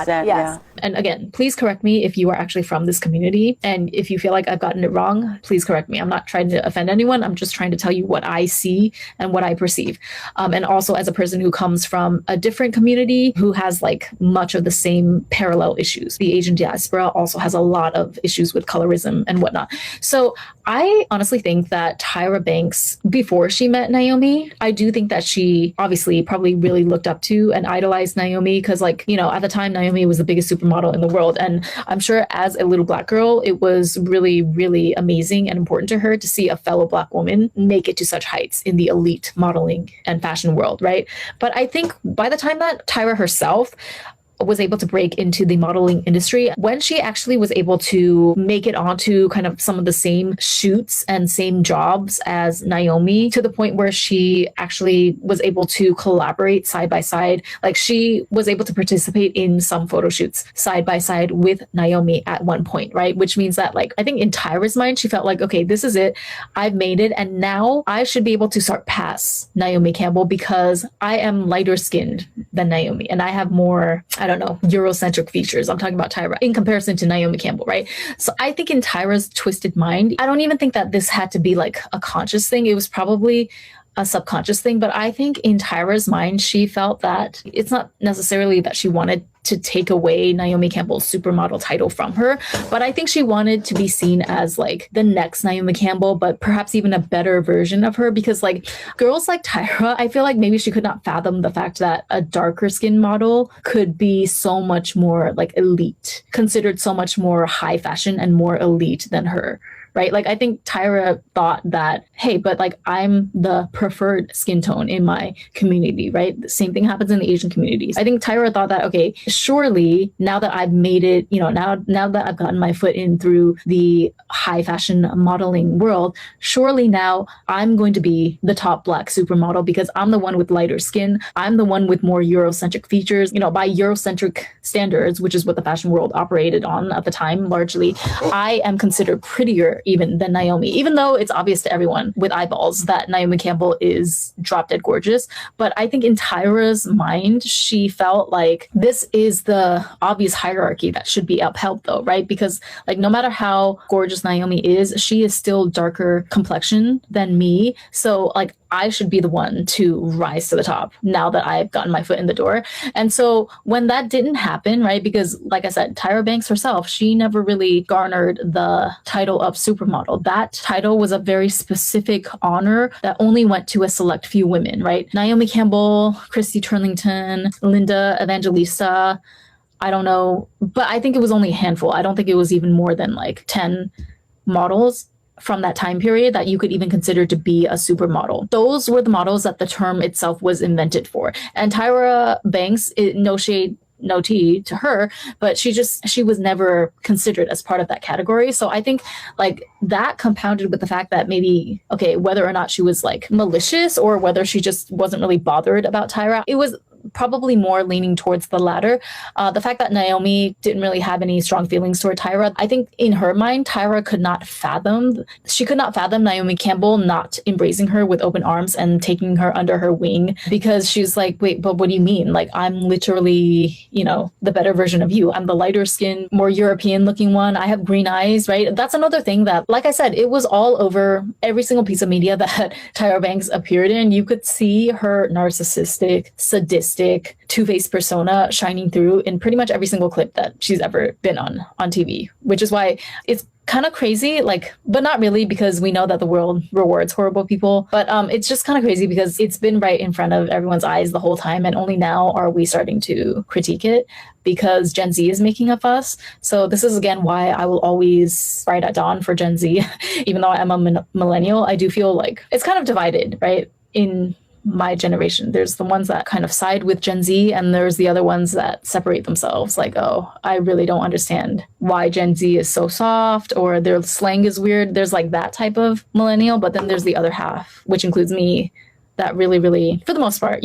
not. Yes. Yeah. And again, please correct me if you are actually from this community. And if you feel like I've gotten it wrong, please correct me. I'm not trying to offend anyone. I'm just trying to tell you what I see and what I perceive. And also as a person who comes from a different community who has like much of the same parallel issues. The Asian diaspora also has a lot of issues with colorism and whatnot. So I honestly think that Tyra Banks, before she met Naomi, I do think that she obviously probably really looked up to and idolized Naomi because, like, you know, at the time, Naomi was the biggest supermodel in the world. And I'm sure as a little Black girl, it was really, really amazing and important to her to see a fellow Black woman make it to such heights in the elite modeling and fashion world, right? But I think by the time that Tyra herself was able to break into the modeling industry, when she actually was able to make it onto kind of some of the same shoots and same jobs as Naomi, to the point where she actually was able to collaborate side by side. Like she was able to participate in some photo shoots side by side with Naomi at one point, right? Which means that, like, I think in Tyra's mind, she felt like, okay, this is it. I've made it. And now I should be able to start past Naomi Campbell because I am lighter skinned than Naomi and I have more, I don't know, Eurocentric features. I'm talking about Tyra in comparison to Naomi Campbell, right? So I think in Tyra's twisted mind, I don't even think that this had to be like a conscious thing. It was probably a subconscious thing. But I think in Tyra's mind, she felt that it's not necessarily that she wanted to take away Naomi Campbell's supermodel title from her, but I think she wanted to be seen as like the next Naomi Campbell, but perhaps even a better version of her, because like girls like Tyra, I feel like maybe she could not fathom the fact that a darker skin model could be so much more like elite, considered so much more high fashion and more elite than her. Right? Like, I think Tyra thought that, hey, but like I'm the preferred skin tone in my community, right? The same thing happens in the Asian communities. I think Tyra thought that, okay, surely now that I've made it, you know, now that I've gotten my foot in through the high fashion modeling world, surely now I'm going to be the top Black supermodel because I'm the one with lighter skin. I'm the one with more Eurocentric features, you know, by Eurocentric standards, which is what the fashion world operated on at the time largely. I am considered prettier even than Naomi, even though it's obvious to everyone with eyeballs that Naomi Campbell is drop dead gorgeous. But I think in Tyra's mind, she felt like this is the obvious hierarchy that should be upheld though, right? Because like no matter how gorgeous Naomi is, she is still darker complexion than me. So like I should be the one to rise to the top now that I've gotten my foot in the door. And so when that didn't happen, right, because like I said, Tyra Banks herself, she never really garnered the title of supermodel. That title was a very specific honor that only went to a select few women, right? Naomi Campbell, Christy Turlington, Linda Evangelista, I don't know, but I think it was only a handful. I don't think it was even more than like 10 models from that time period that you could even consider to be a supermodel. Those were the models that the term itself was invented for. And Tyra Banks, no shade, no tea to her, but she was never considered as part of that category. So I think like that compounded with the fact that maybe, okay, whether or not she was like malicious or whether she just wasn't really bothered about Tyra, it was probably more leaning towards the latter. The fact that Naomi didn't really have any strong feelings toward Tyra, I think in her mind, Tyra could not fathom Naomi Campbell not embracing her with open arms and taking her under her wing, because she's like, wait, but what do you mean? Like, I'm literally, you know, the better version of you. I'm the lighter skin, more European looking one. I have green eyes, right? That's another thing that, like I said, it was all over every single piece of media that Tyra Banks appeared in. You could see her narcissistic, sadistic, two-faced persona shining through in pretty much every single clip that she's ever been on TV, which is why it's kind of crazy, like, but not really, because we know that the world rewards horrible people. But it's just kind of crazy because it's been right in front of everyone's eyes the whole time, and only now are we starting to critique it because Gen Z is making a fuss. So this is again why I will always fight at dawn for Gen Z. Even though I'm a millennial, I do feel like it's kind of divided, right? In my generation, there's the ones that kind of side with Gen Z, and there's the other ones that separate themselves, like, oh, I really don't understand why Gen Z is so soft, or their slang is weird. There's like that type of millennial, but then there's the other half, which includes me, that really, really, for the most part,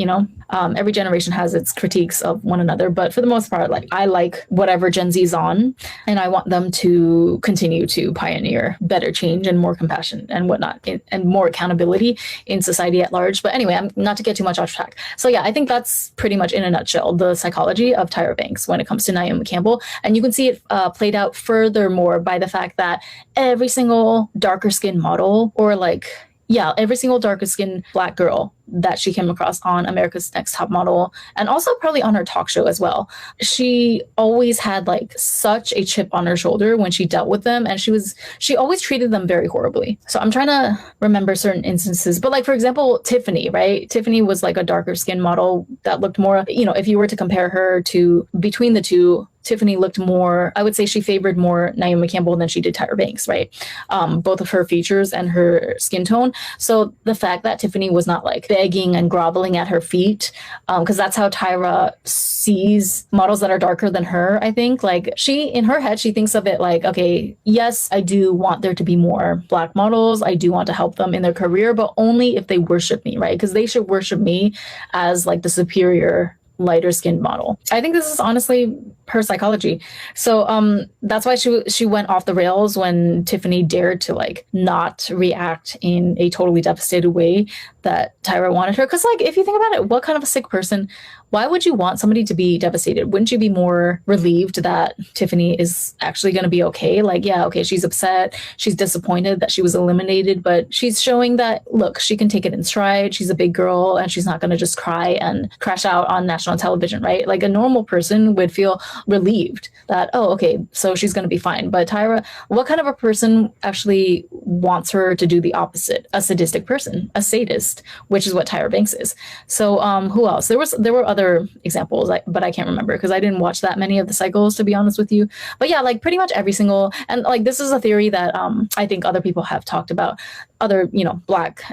every generation has its critiques of one another, but for the most part, like I like whatever Gen Z's on, and I want them to continue to pioneer better change and more compassion and whatnot, and more accountability in society at large. But anyway, I'm not to get too much off track. So yeah, I think that's pretty much in a nutshell the psychology of Tyra Banks when it comes to Naomi Campbell, and you can see it played out furthermore by the fact that every single darker skinned model, or like, yeah, every single darker skinned Black girl that she came across on America's Next Top Model, and also probably on her talk show as well, she always had like such a chip on her shoulder when she dealt with them, and she always treated them very horribly. So I'm trying to remember certain instances, but like, for example, Tiffany, right? Tiffany was like a darker skinned model that looked more, if you were to compare her to between the two, Tiffany looked more, I would say she favored more Naomi Campbell than she did Tyra Banks, right? Both of her features and her skin tone. So the fact that Tiffany was not like begging and groveling at her feet, because that's how Tyra sees models that are darker than her, I think. Like, in her head, she thinks of it like, okay, yes, I do want there to be more Black models. I do want to help them in their career, but only if they worship me, right? Because they should worship me as like the superior lighter skinned model. I think this is honestly her psychology. So that's why she went off the rails when Tiffany dared to like not react in a totally devastated way that Tyra wanted her. Because like, if you think about it, what kind of a sick person, why would you want somebody to be devastated? Wouldn't you be more relieved that Tiffany is actually going to be okay? Like, yeah, okay, she's upset, she's disappointed that she was eliminated, but she's showing that, look, she can take it in stride. She's a big girl and she's not going to just cry and crash out on national television, right? Like, a normal person would feel relieved that, oh, okay, so she's going to be fine. But Tyra, what kind of a person actually wants her to do the opposite? A sadistic person, a sadist, which is what Tyra Banks is. So who else? There were other examples, but I can't remember because I didn't watch that many of the cycles, to be honest with you. But yeah, like pretty much every single, and like this is a theory that I think other people have talked about. Other,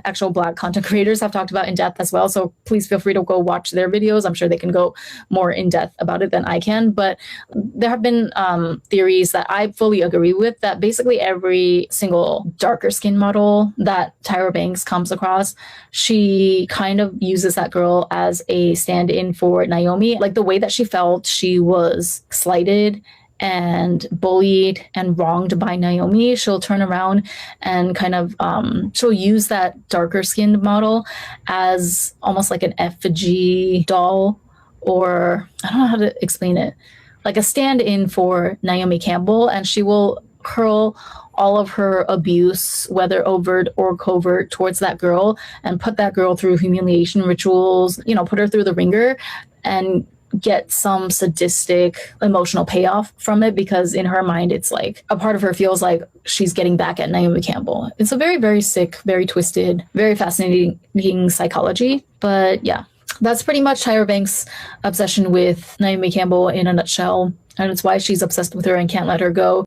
actual Black content creators have talked about in depth as well. So please feel free to go watch their videos. I'm sure they can go more in depth about it than I can. But there have been theories that I fully agree with, that basically every single darker skin model that Tyra Banks comes across, she kind of uses that girl as a stand-in for Naomi. Like, the way that she felt she was slighted and bullied and wronged by Naomi, she'll turn around and kind of she'll use that darker skinned model as almost like an effigy doll, or I don't know how to explain it, like a stand-in for Naomi Campbell, and she will hurl all of her abuse, whether overt or covert, towards that girl and put that girl through humiliation rituals, put her through the ringer and get some sadistic emotional payoff from it, because in her mind, it's like a part of her feels like she's getting back at Naomi Campbell. It's a very, very sick, very twisted, very fascinating psychology. But yeah, that's pretty much Tyra Banks' obsession with Naomi Campbell in a nutshell. And it's why she's obsessed with her and can't let her go.